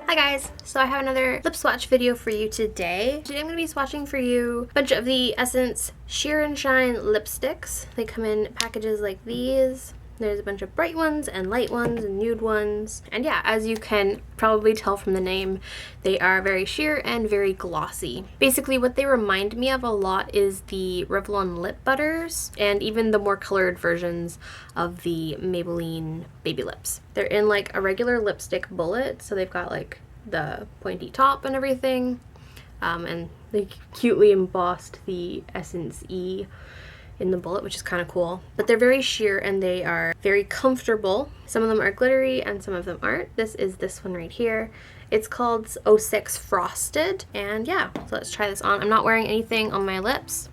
Hi guys! So I have another lip swatch video for you today. Today I'm going to be swatching for you a bunch of the Essence Sheer and Shine lipsticks. They come in packages like these. There's a bunch of bright ones and light ones and nude ones. And yeah, as you can probably tell from the name, they are very sheer and very glossy. Basically what they remind me of a lot is the Revlon lip butters and even the more colored versions of the Maybelline Baby Lips. They're in like a regular lipstick bullet, so they've got like the pointy top and everything. And they cutely embossed the Essence E in the bullet, which is kind of cool. But they're very sheer and they are very comfortable. Some of them are glittery and some of them aren't. This is this one right here. It's called 06 Frosted. And yeah, so let's try this on. I'm not wearing anything on my lips.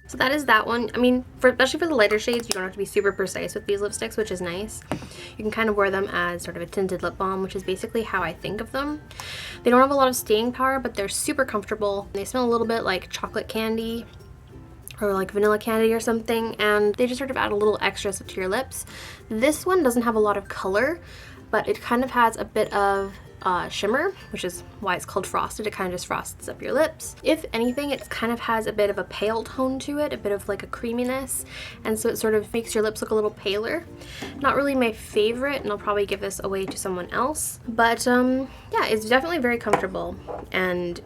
So that is that one. I mean, especially for the lighter shades, you don't have to be super precise with these lipsticks, which is nice. You can kind of wear them as sort of a tinted lip balm, which is basically how I think of them. They don't have a lot of staying power, but they're super comfortable. They smell a little bit like chocolate candy or like vanilla candy or something, and they just sort of add a little extra to your lips. This one doesn't have a lot of color, but it kind of has a bit of shimmer, which is why it's called frosted. It kind of just frosts up your lips. If anything, it kind of has a bit of a pale tone to it, a bit of like a creaminess, and so it sort of makes your lips look a little paler. Not really my favorite, and I'll probably give this away to someone else, but yeah, it's definitely very comfortable and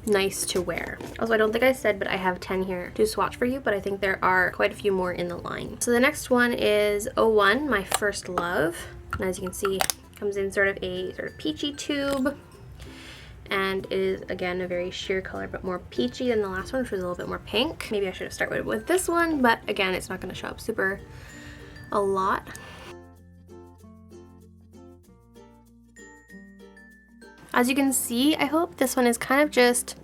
nice to wear. Also, I don't think I said, but I have 10 here to swatch for you, but I think there are quite a few more in the line. So the next one is 01, My First Love, and as you can see, comes in sort of a peachy tube and is again a very sheer color, but more peachy than the last one, which was a little bit more pink. Maybe I should have started with this one, but again, it's not going to show up super a lot. As you can see, I hope this one is kind of just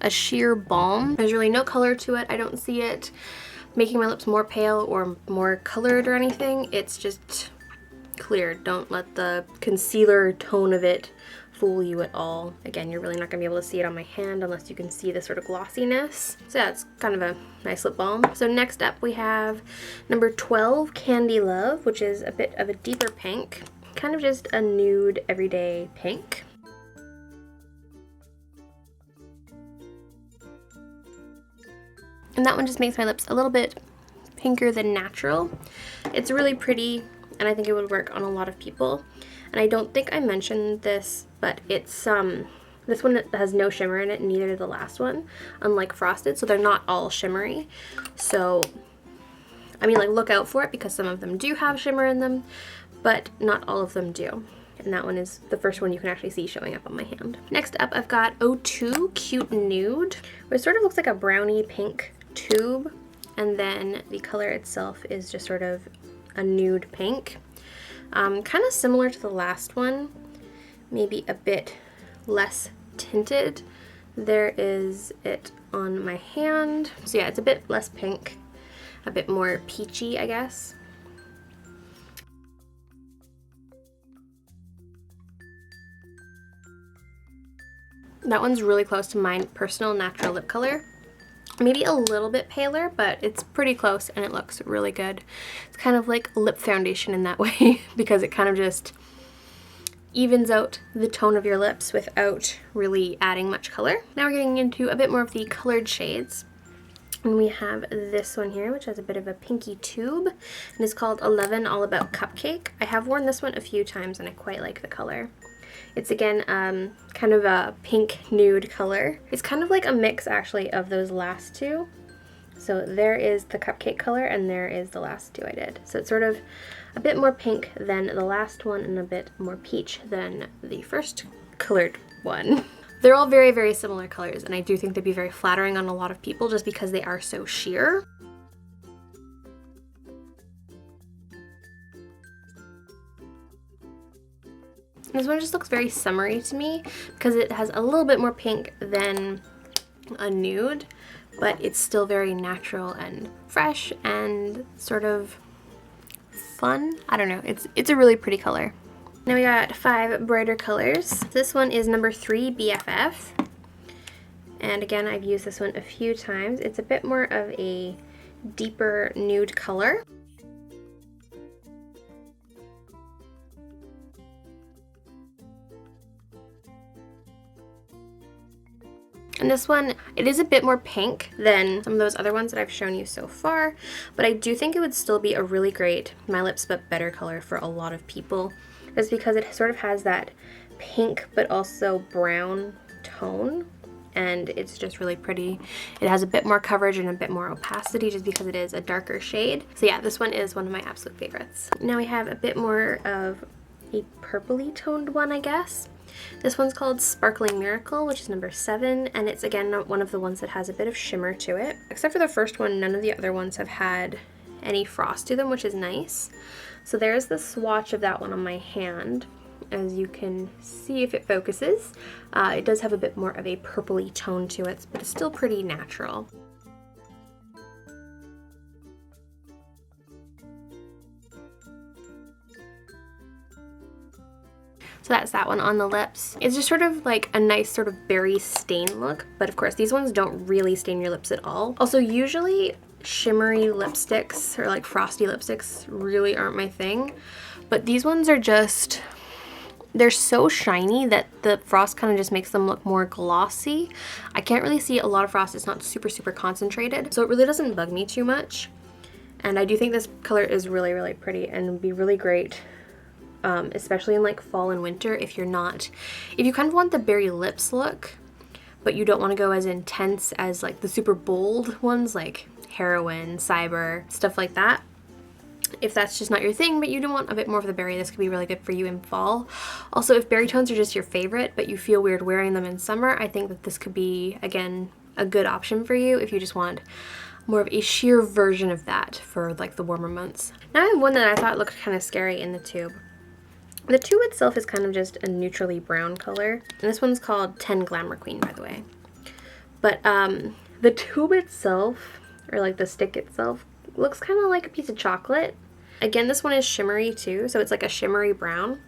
a sheer balm. There's really no color to it. I don't see it making my lips more pale or more colored or anything. It's just clear. Don't let the concealer tone of it fool you at all. Again, you're really not gonna be able to see it on my hand unless you can see the sort of glossiness. So yeah, it's kind of a nice lip balm. So next up we have number 12, Candy Love, which is a bit of a deeper pink, kind of just a nude everyday pink. And that one just makes my lips a little bit pinker than natural. It's really pretty, and I think it would work on a lot of people. And I don't think I mentioned this, but it's this one has no shimmer in it, neither did the last one, unlike Frosted, so they're not all shimmery. So I mean, like, look out for it because some of them do have shimmer in them, but not all of them do. And that one is the first one you can actually see showing up on my hand. Next up, I've got 02 Cute Nude, which sort of looks like a brownie pink tube, and then the color itself is just sort of a nude pink. Kind of similar to the last one, maybe a bit less tinted. There is it on my hand. So yeah, it's a bit less pink, a bit more peachy, I guess. That one's really close to my personal natural lip color. Maybe a little bit paler, but it's pretty close and it looks really good. It's kind of like lip foundation in that way because it kind of just evens out the tone of your lips without really adding much color. Now we're getting into a bit more of the colored shades. And we have this one here, which has a bit of a pinky tube, and it's called 11 All About Cupcake. I have worn this one a few times and I quite like the color. It's again kind of a pink nude color. It's kind of like a mix actually of those last two. So there is the cupcake color and there is the last two I did. So it's sort of a bit more pink than the last one and a bit more peach than the first colored one. They're all very, very similar colors, and I do think they'd be very flattering on a lot of people just because they are so sheer. This one just looks very summery to me because it has a little bit more pink than a nude, but it's still very natural and fresh and sort of fun. I don't know, it's a really pretty color. Now we got 5 brighter colors. This one is number 3, BFF. And again, I've used this one a few times. It's a bit more of a deeper nude color. And this one, it is a bit more pink than some of those other ones that I've shown you so far, but I do think it would still be a really great My Lips But Better color for a lot of people, just because it sort of has that pink but also brown tone, and it's just really pretty. It has a bit more coverage and a bit more opacity just because it is a darker shade. So yeah, this one is one of my absolute favorites. Now we have a bit more of a purpley toned one, I guess. This one's called Sparkling Miracle, which is number 7, and it's again one of the ones that has a bit of shimmer to it. Except for the first one, none of the other ones have had any frost to them, which is nice. So there's the swatch of that one on my hand. As you can see if it focuses, it does have a bit more of a purpley tone to it, but it's still pretty natural. So that's that one on the lips. It's just sort of like a nice sort of berry stain look, but of course these ones don't really stain your lips at all. Also, usually shimmery lipsticks or like frosty lipsticks really aren't my thing, but these ones are just, they're so shiny that the frost kind of just makes them look more glossy. I can't really see a lot of frost. It's not super concentrated, so it really doesn't bug me too much. And I do think this color is really pretty and would be really great, especially in like fall and winter if you kind of want the berry lips look, but you don't want to go as intense as like the super bold ones like Heroin, Cyber, stuff like that. If that's just not your thing, but you don't want a bit more of the berry, this could be really good for you in fall. Also, if berry tones are just your favorite, but you feel weird wearing them in summer, I think that this could be, again, a good option for you if you just want more of a sheer version of that for like the warmer months. Now I have one that I thought looked kind of scary in the tube. The tube itself is kind of just a neutrally brown color. And this one's called 10 Glamour Queen, by the way. But the tube itself, or like the stick itself, looks kind of like a piece of chocolate. Again, this one is shimmery too, so it's like a shimmery brown.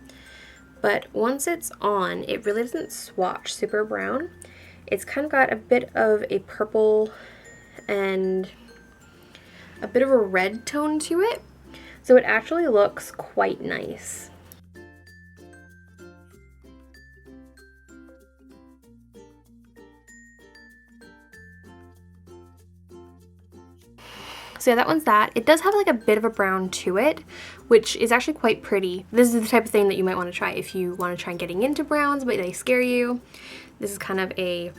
But once it's on, it really doesn't swatch super brown. It's kind of got a bit of a purple and a bit of a red tone to it. So it actually looks quite nice. So yeah, that one's that. It does have like a bit of a brown to it, which is actually quite pretty. This is the type of thing that you might want to try if you want to try getting into browns, but they scare you. This is kind of a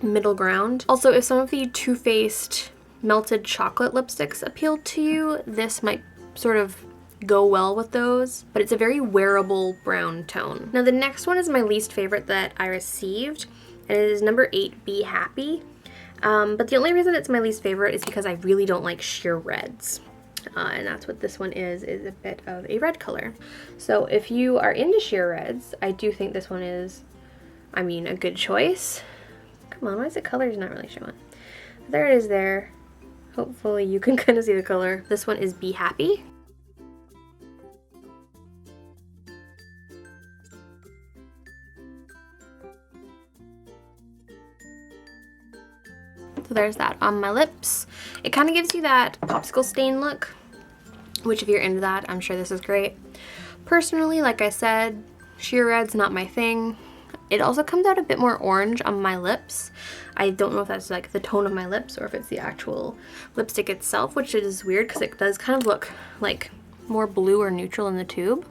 middle ground. Also, if some of the Too Faced melted chocolate lipsticks appealed to you, this might sort of go well with those, but it's a very wearable brown tone. Now the next one is my least favorite that I received, and it is number 8, Be Happy. But the only reason it's my least favorite is because I really don't like sheer reds. And that's what this one is a bit of a red color. So if you are into sheer reds, I do think this one is, I mean, a good choice. Come on, why is the color's not really showing? There it is there. Hopefully you can kind of see the color. This one is Be Happy. So there's that on my lips. It kind of gives you that popsicle stain look, which if you're into that, I'm sure this is great. Personally, like I said, sheer red's not my thing. It also comes out a bit more orange on my lips. I don't know if that's like the tone of my lips or if it's the actual lipstick itself, which is weird because it does kind of look like more blue or neutral in the tube.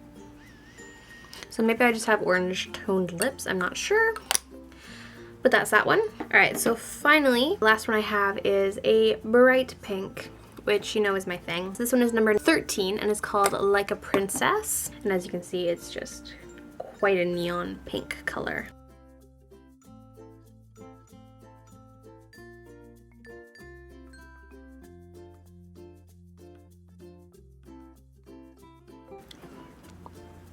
So maybe I just have orange toned lips, I'm not sure. But that's that one. Alright, so finally, the last one I have is a bright pink, which you know is my thing. So this one is number 13 and is called Like a Princess. And as you can see, it's just quite a neon pink color.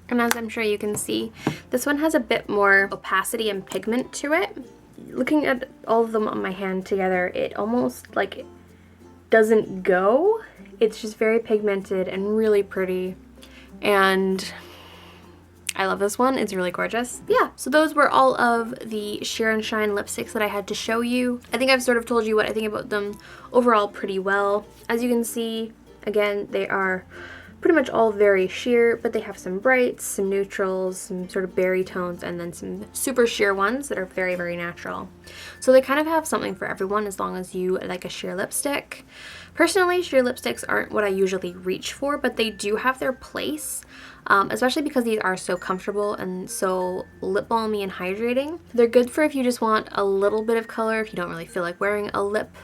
And as I'm sure you can see, this one has a bit more opacity and pigment to it. Looking at all of them on my hand together, it almost like doesn't go. It's just very pigmented and really pretty. And I love this one. It's really gorgeous. Yeah, so those were all of the Sheer and Shine lipsticks that I had to show you. I think I've sort of told you what I think about them overall pretty well. As you can see, again, they are pretty much all very sheer, but they have some brights, some neutrals, some sort of berry tones, and then some super sheer ones that are very, very natural. So they kind of have something for everyone as long as you like a sheer lipstick. Personally, sheer lipsticks aren't what I usually reach for, but they do have their place, especially because these are so comfortable and so lip balmy and hydrating. They're good for if you just want a little bit of color, if you don't really feel like wearing a lip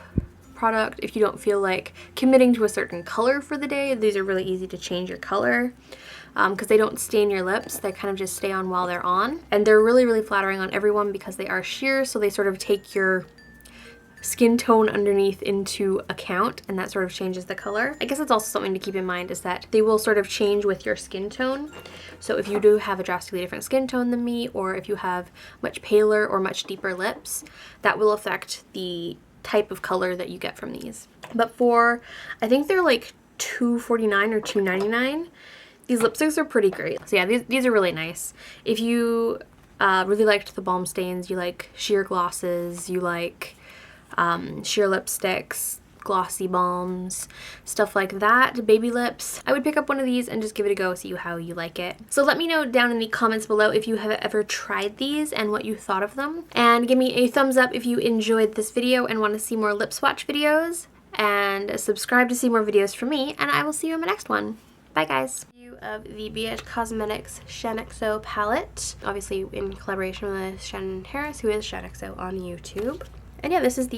product, if you don't feel like committing to a certain color for the day. These are really easy to change your color because they don't stain your lips. They kind of just stay on while they're on, and they're really, really flattering on everyone because they are sheer, so they sort of take your skin tone underneath into account, and that sort of changes the color. I guess it's also something to keep in mind is that they will sort of change with your skin tone. So if you do have a drastically different skin tone than me, or if you have much paler or much deeper lips, that will affect the type of color that you get from these. But for, I think they're like $2.49 or $2.99, these lipsticks are pretty great. So yeah, these are really nice. If you really liked the balm stains, you like sheer glosses, you like sheer lipsticks, glossy balms, stuff like that, baby lips, I would pick up one of these and just give it a go, see how you like it. So let me know down in the comments below if you have ever tried these and what you thought of them. And give me a thumbs up if you enjoyed this video and want to see more lip swatch videos. And subscribe to see more videos from me, and I will see you in my next one. Bye guys. Review of the BH Cosmetics Shen XO palette, obviously in collaboration with Shen Harris, who is Shen XO on YouTube. And yeah, this is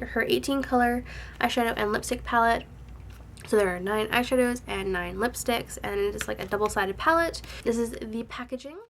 her 18 color eyeshadow and lipstick palette. So there are 9 eyeshadows and 9 lipsticks, and it's like a double-sided palette. This is the packaging.